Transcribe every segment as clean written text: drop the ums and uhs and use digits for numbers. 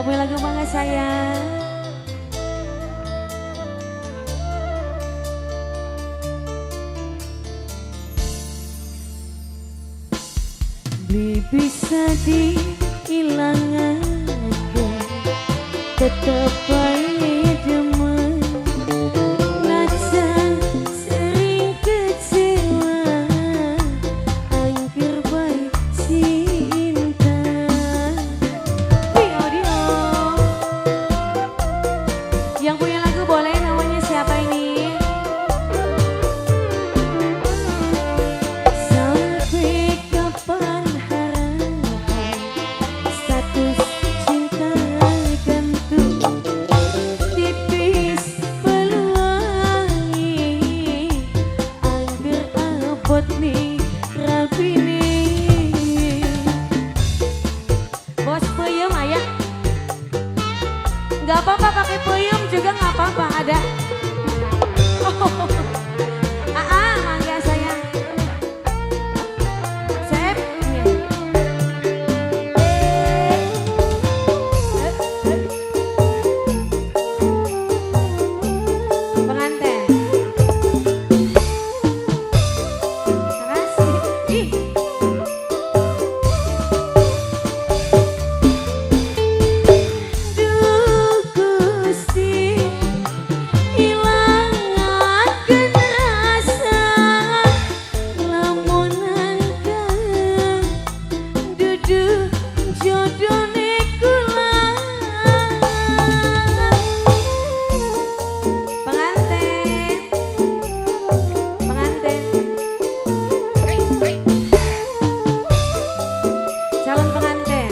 punya lagu bangga sayang. Beli bisa dihilangkan, tetap baik demen. Rasa sering kecewa, angker baik cinta. Dio. Yang punya lagu boleh, namanya siapa ini? Sampai kapan harapan, status cinta gantung, tipis peluangi, angger abot nih rapi nih. Bos peyem ayah, nggak apa-apa pakai peyem juga nggak apa-apa, ada. Mangga sayang. Sep. Pengantin. Makasih. Ih. Duh Gusti, ilangakeun rasa lamunangkeun dudu jodone kula. Pengantin, pengantin, calon pengantin,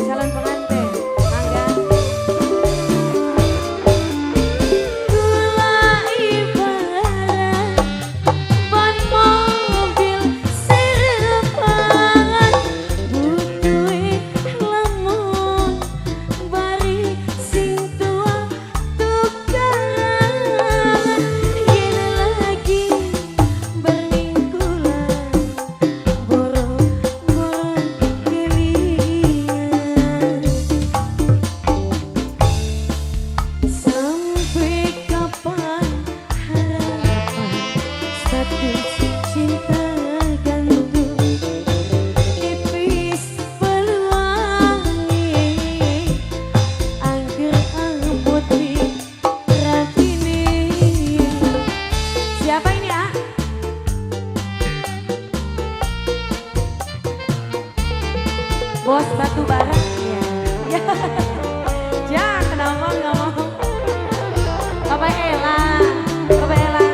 calon pengantin, mangga. Kula ibarat ban mobil serepaan, butuhe lamun bari sing tua tukaran. Yen lagi berlingkuran, borong-borong kelingan. Sampai kapan harapan, status cinta gantung, tipis peluangi, angger abot nih rapi nih. Siapa ini ah? Bos batu bara ya. Ya. Jangan kenapa nggak mau. Papa Ella, Papa Ella,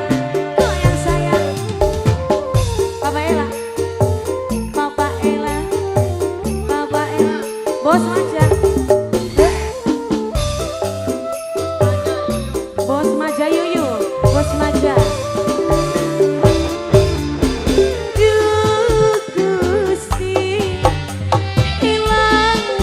tuh yang sayang. Papa Ella, Papa Ella, Papa Ella, Bos Maja, Bos Maja Yuyu, Bos Maja. Duh Gusti, ilangakeun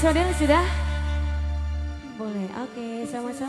Sodel sudah? Boleh, oke, sama-sama.